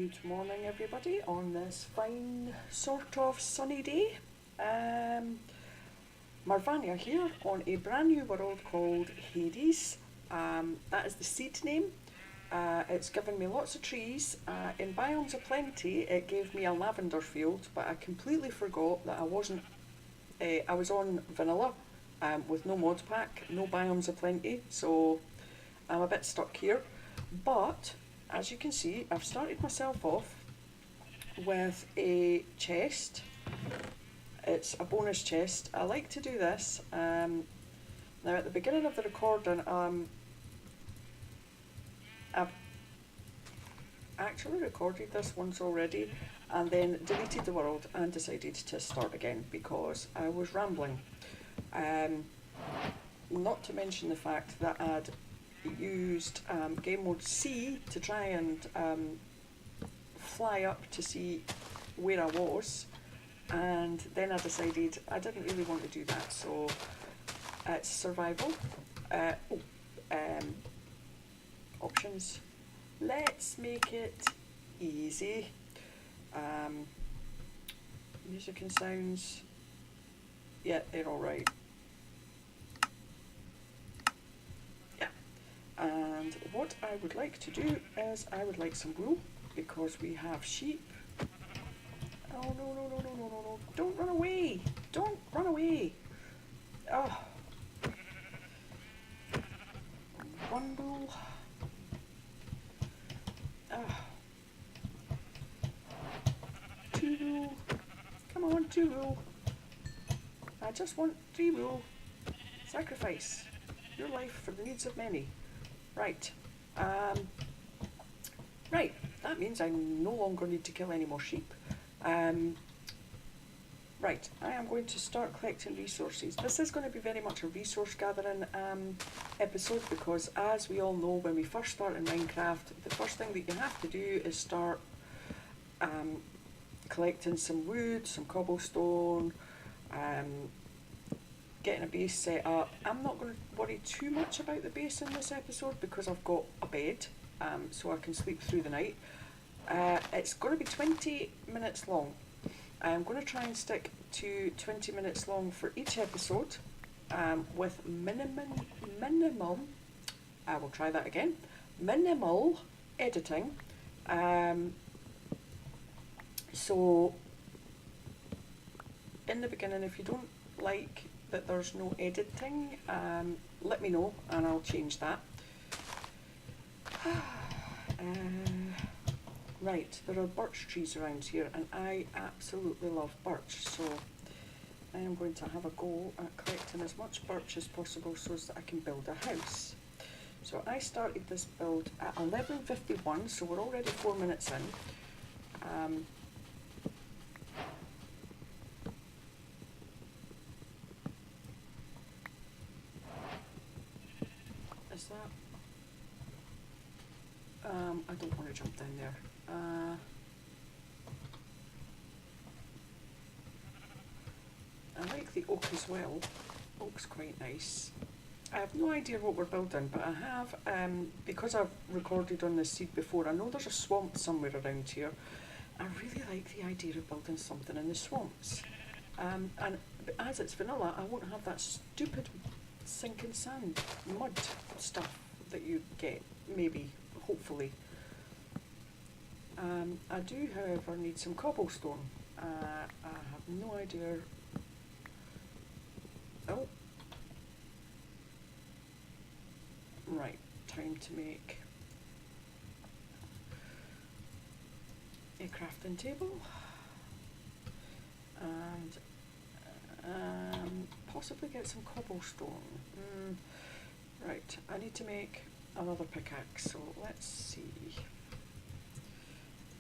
Good morning, everybody, on this fine, sort of sunny day. Marvania here on a brand new world called Hades. That is the seed name. It's given me lots of trees. In Biomes of Plenty, it gave me a lavender field, but I completely forgot that I wasn't. I was on vanilla with no mod pack, no Biomes of Plenty, so I'm a bit stuck here. But as you can see, I've started myself off with a chest. It's a bonus chest. I like to do this. Now at the beginning of the recording, I've actually recorded this once already and then deleted the world and decided to start again because I was rambling. Not to mention the fact that I'd used game mode C to try and fly up to see where I was, and then I decided I didn't really want to do that, so it's survival. Options. Let's make it easy. Music and sounds. Yeah, they're alright. And what I would like to do is I would like some wool because we have sheep. Oh no, don't run away, don't run away. Oh, one wool. Two wool, come on, two wool. I just want 3 wool. Sacrifice your life for the needs of many. Right. Right, that means I no longer need to kill any more sheep. Right, I am going to start collecting resources. This is going to be very much a resource gathering episode because, as we all know, when we first start in Minecraft, the first thing that you have to do is start collecting some wood, some cobblestone, getting a base set up. I'm not going to worry too much about the base in this episode because I've got a bed, so I can sleep through the night. It's going to be 20 minutes long. I'm going to try and stick to 20 minutes long for each episode, with minimal, I will try that again, minimal editing. So in the beginning, if you don't like that there's no editing, let me know and I'll change that. Right, there are birch trees around here and I absolutely love birch, so I am going to have a go at collecting as much birch as possible so that I can build a house. So I started this build at 11:51, so we're already 4 minutes in. Is that? I don't want to jump down there. I like the oak as well. Oak's quite nice. I have no idea what we're building, but I have, because I've recorded on this seed before, I know there's a swamp somewhere around here. I really like the idea of building something in the swamps. And as it's vanilla, I won't have that stupid sinking sand, mud stuff that you get, maybe, hopefully. I do, however, need some cobblestone. I have no idea. Oh. Right, time to make a crafting table. And possibly get some cobblestone. Right, I need to make another pickaxe, so let's see.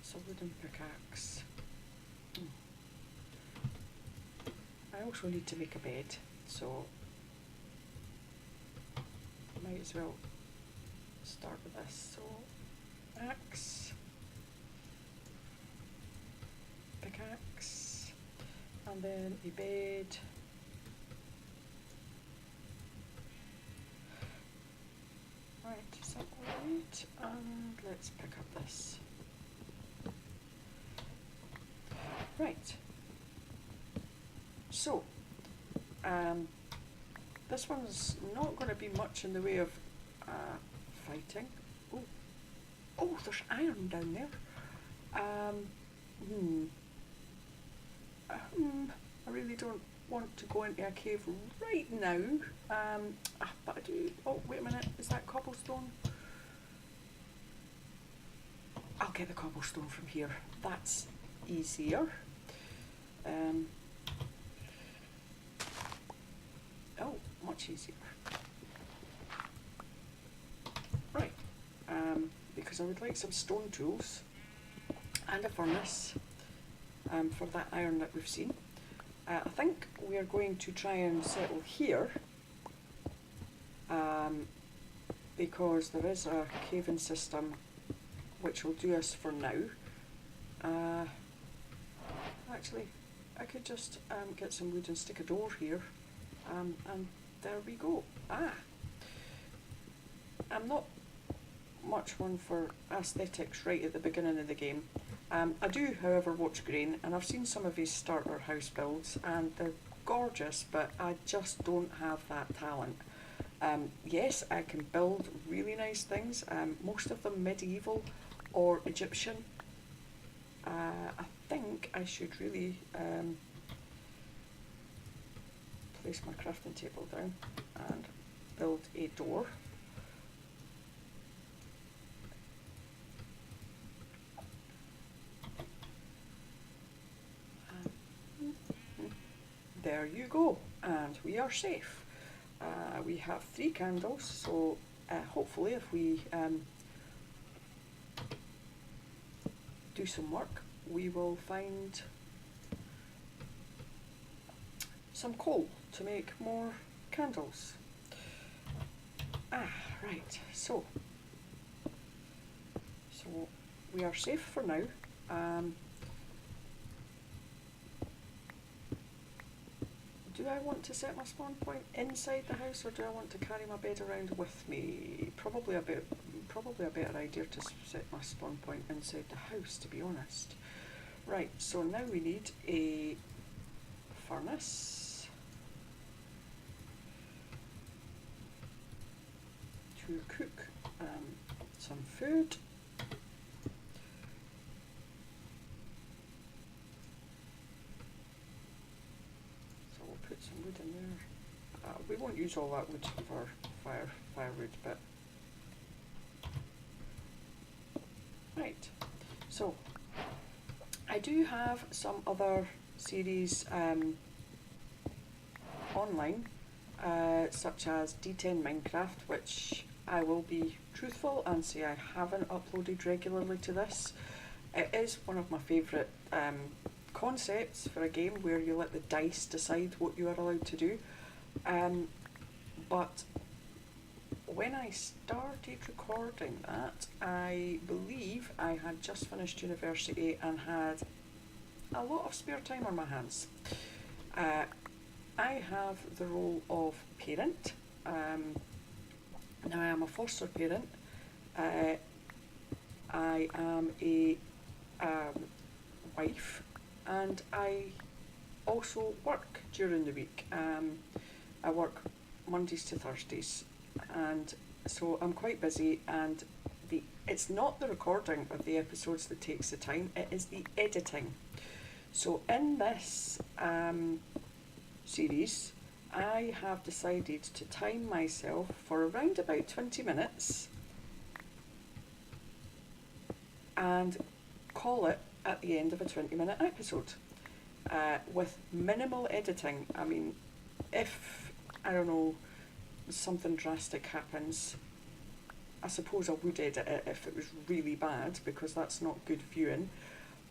It's a wooden pickaxe. I also need to make a bed, so might as well start with this. So axe, pickaxe, and then a bed. Right, is that alright? And let's pick up this. Right. So, this one's not going to be much in the way of fighting. Oh, there's iron down there. I really don't want to go into a cave right now. But I do. Oh, wait a minute. Is that cobblestone? I'll get the cobblestone from here. That's easier. Oh, much easier. Right. Because I would like some stone tools and a furnace for that iron that we've seen. I think we are going to try and settle here because there is a cave-in system which will do us for now. Actually, I could just get some wood and stick a door here, and there we go. I'm not much one for aesthetics right at the beginning of the game. I do, however, watch Grain, and I've seen some of his starter house builds, and they're gorgeous, but I just don't have that talent. Yes, I can build really nice things, most of them medieval or Egyptian. I think I should really place my crafting table down and build a door. There you go, and we are safe. We have 3 candles, so hopefully if we do some work, we will find some coal to make more candles. Right, so we are safe for now. Do I want to set my spawn point inside the house, or do I want to carry my bed around with me? Probably a better idea to set my spawn point inside the house, to be honest. Right, so now we need a furnace to cook some food. Put some wood in there. We won't use all that wood for firewood, but right. So I do have some other series online, such as D10 Minecraft, which I will be truthful and say I haven't uploaded regularly to this. It is one of my favourite concepts for a game where you let the dice decide what you are allowed to do. But when I started recording that, I believe I had just finished university and had a lot of spare time on my hands. I have the role of parent. Now I am a foster parent. I am a wife, and I also work during the week. I work Mondays to Thursdays, and so I'm quite busy, and it's not the recording of the episodes that takes the time, it is the editing. So in this series, I have decided to time myself for around about 20 minutes and call it at the end of a 20-minute episode with minimal editing. I mean, if, I don't know, something drastic happens, I suppose I would edit it if it was really bad, because that's not good viewing.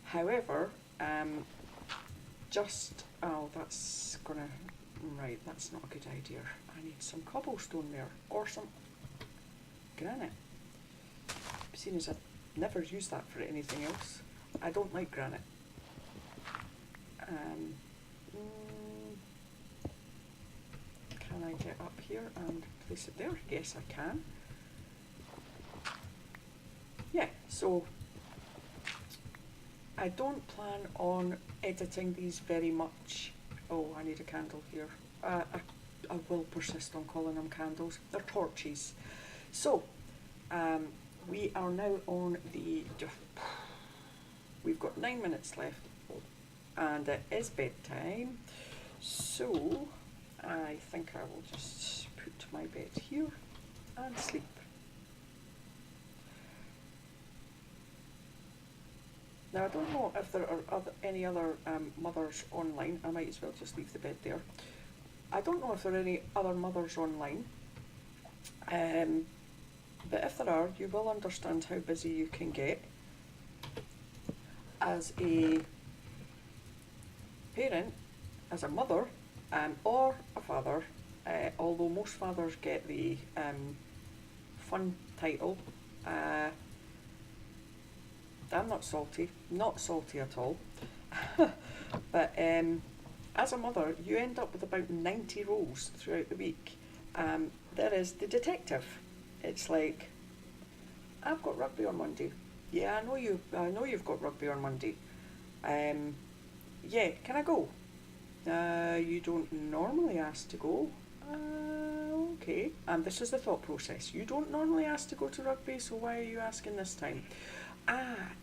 However, that's gonna, right, that's not a good idea. I need some cobblestone there, or some granite. Seeing as I've never used that for anything else. I don't like granite. Can I get up here and place it there? Yes, I can. Yeah, so I don't plan on editing these very much. Oh, I need a candle here. I will persist on calling them candles. They're torches. So, we are now on the... We've got 9 minutes left, and it is bedtime. So, I think I will just put my bed here and sleep. Now, I don't know if there are any other mothers online. I might as well just leave the bed there. I don't know if there are any other mothers online. But if there are, you will understand how busy you can get as a parent, as a mother, or a father, although most fathers get the fun title. I'm not salty at all. But as a mother, you end up with about 90 roles throughout the week. There is the detective. It's like, I've got rugby on Monday. Yeah, I know you've got rugby on Monday. Yeah, can I go? You don't normally ask to go. Okay. And this is the thought process. You don't normally ask to go to rugby, so why are you asking this time?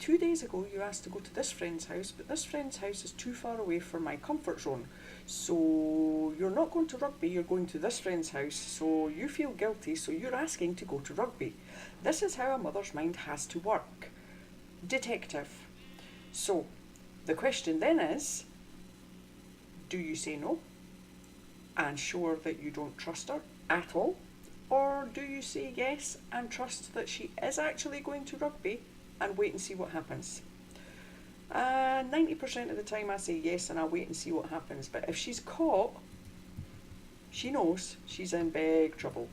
2 days ago you asked to go to this friend's house, but this friend's house is too far away from my comfort zone. So you're not going to rugby, you're going to this friend's house, so you feel guilty, so you're asking to go to rugby. This is how a mother's mind has to work. Detective. So the question then is, do you say no and show her that you don't trust her at all? Or do you say yes and trust that she is actually going to rugby and wait and see what happens? 90% of the time I say yes and I'll wait and see what happens. But if she's caught, she knows she's in big trouble.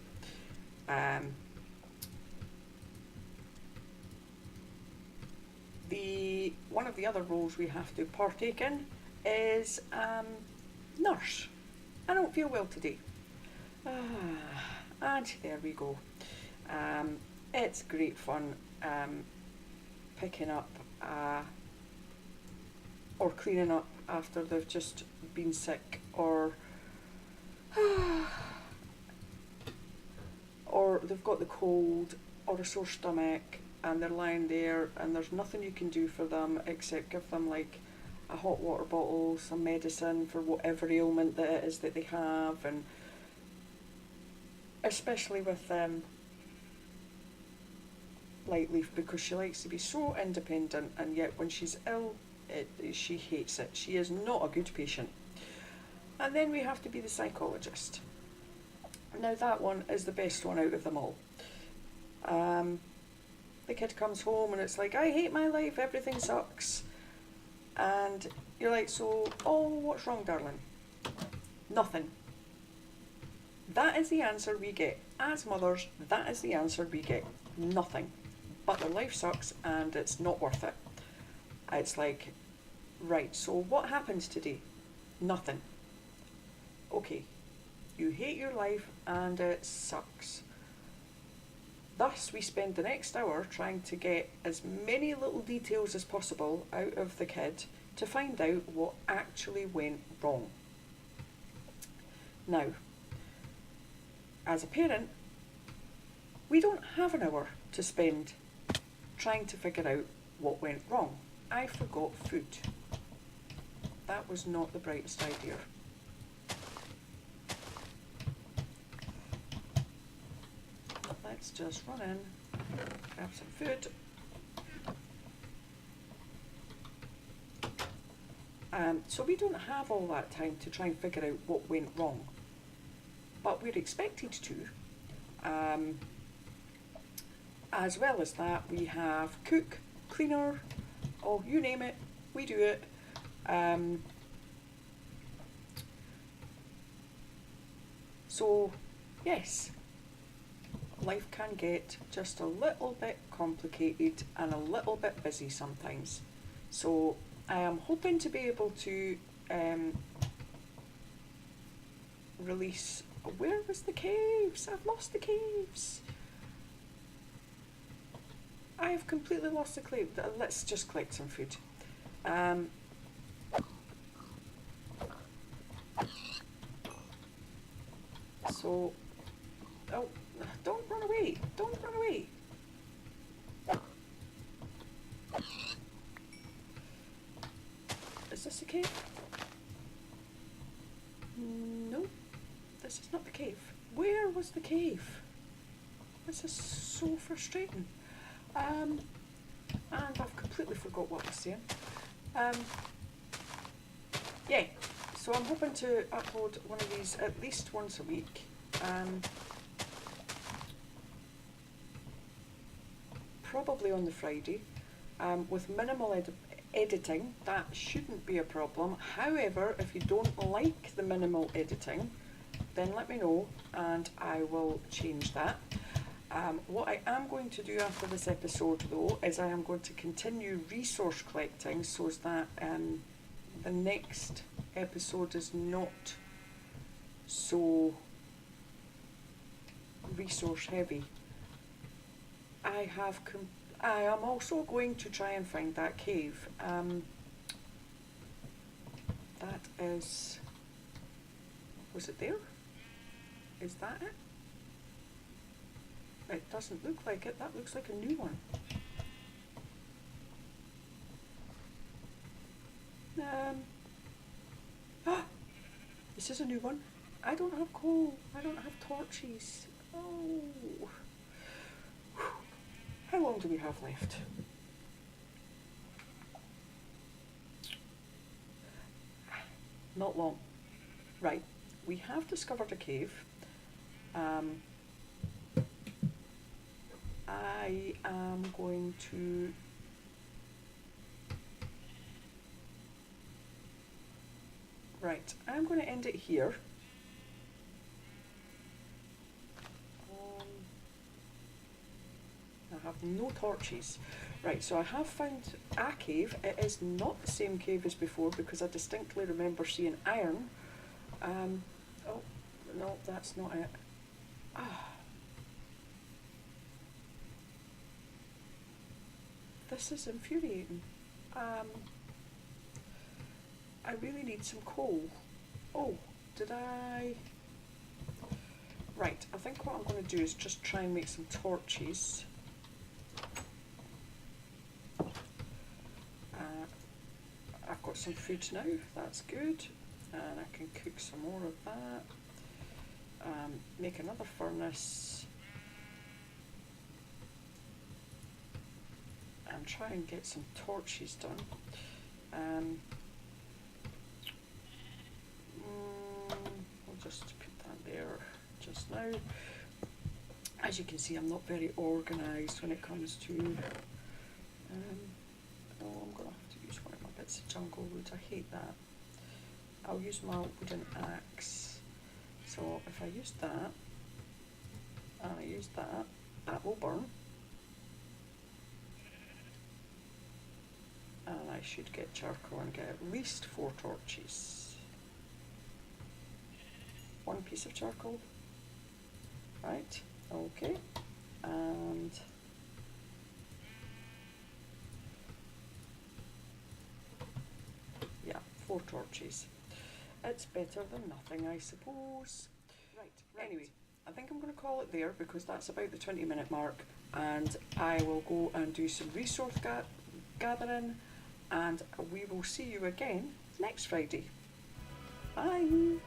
One of the other roles we have to partake in is nurse. I don't feel well today. And there we go. It's great fun picking up or cleaning up after they've just been sick, or they've got the cold or a sore stomach and they're lying there and there's nothing you can do for them except give them like a hot water bottle, some medicine for whatever ailment that it is that they have. And especially with Lightleaf, because she likes to be so independent, and yet when she's ill, she hates it. She is not a good patient. And then we have to be the psychologist. Now that one is the best one out of them all. The kid comes home and it's like, I hate my life, everything sucks. And you're like, so, oh, what's wrong, darling? Nothing. That is the answer we get. As mothers, that is the answer we get. Nothing. But their life sucks and it's not worth it. It's like, right, so what happens today? Nothing. Okay, you hate your life and it sucks. Thus, we spend the next hour trying to get as many little details as possible out of the kid to find out what actually went wrong. Now, as a parent, we don't have an hour to spend trying to figure out what went wrong. I forgot food. That was not the brightest idea. Let's just run in, grab some food. So we don't have all that time to try and figure out what went wrong, but we're expected to. As well as that, we have cook, cleaner, oh, you name it, we do it. So, yes, life can get just a little bit complicated and a little bit busy sometimes. So I am hoping to be able to release... Where was the caves? I've lost the caves. I have completely lost the cave. Let's just collect some food. So, oh, don't run away, don't run away. Is this the cave? No, this is not the cave. Where was the cave? This is so frustrating. And I've completely forgot what I was saying. Yeah, so I'm hoping to upload one of these at least once a week. Probably on the Friday. With minimal editing, that shouldn't be a problem. However, if you don't like the minimal editing, then let me know and I will change that. What I am going to do after this episode though is I am going to continue resource collecting so that the next episode is not so resource heavy. I am also going to try and find that cave. That is, was it there? Is that it? It doesn't look like it, that looks like a new one. This is a new one. I don't have coal, I don't have torches. Oh. How long do we have left? Not long. Right, we have discovered a cave. I am going to I'm going to end it here. I have no torches. Right, so I have found a cave. It is not the same cave as before because I distinctly remember seeing iron. Oh, no, that's not it. This is infuriating. I really need some coal. Oh, did I? Right, I think what I'm going to do is just try and make some torches. I've got some food now, that's good. And I can cook some more of that. Make another furnace. And try and get some torches done. I'll just put that there just now. As you can see, I'm not very organised when it comes to oh, I'm going to have to use one of my bits of jungle wood. I hate that. I'll use my wooden axe. So if I use that and I use that, that will burn. And I should get charcoal and get at least 4 torches. 1 piece of charcoal. Right, okay. And yeah, 4 torches. It's better than nothing, I suppose. Right. Anyway, I think I'm going to call it there because that's about the 20-minute mark, and I will go and do some resource gathering, and we will see you again next Friday. Bye!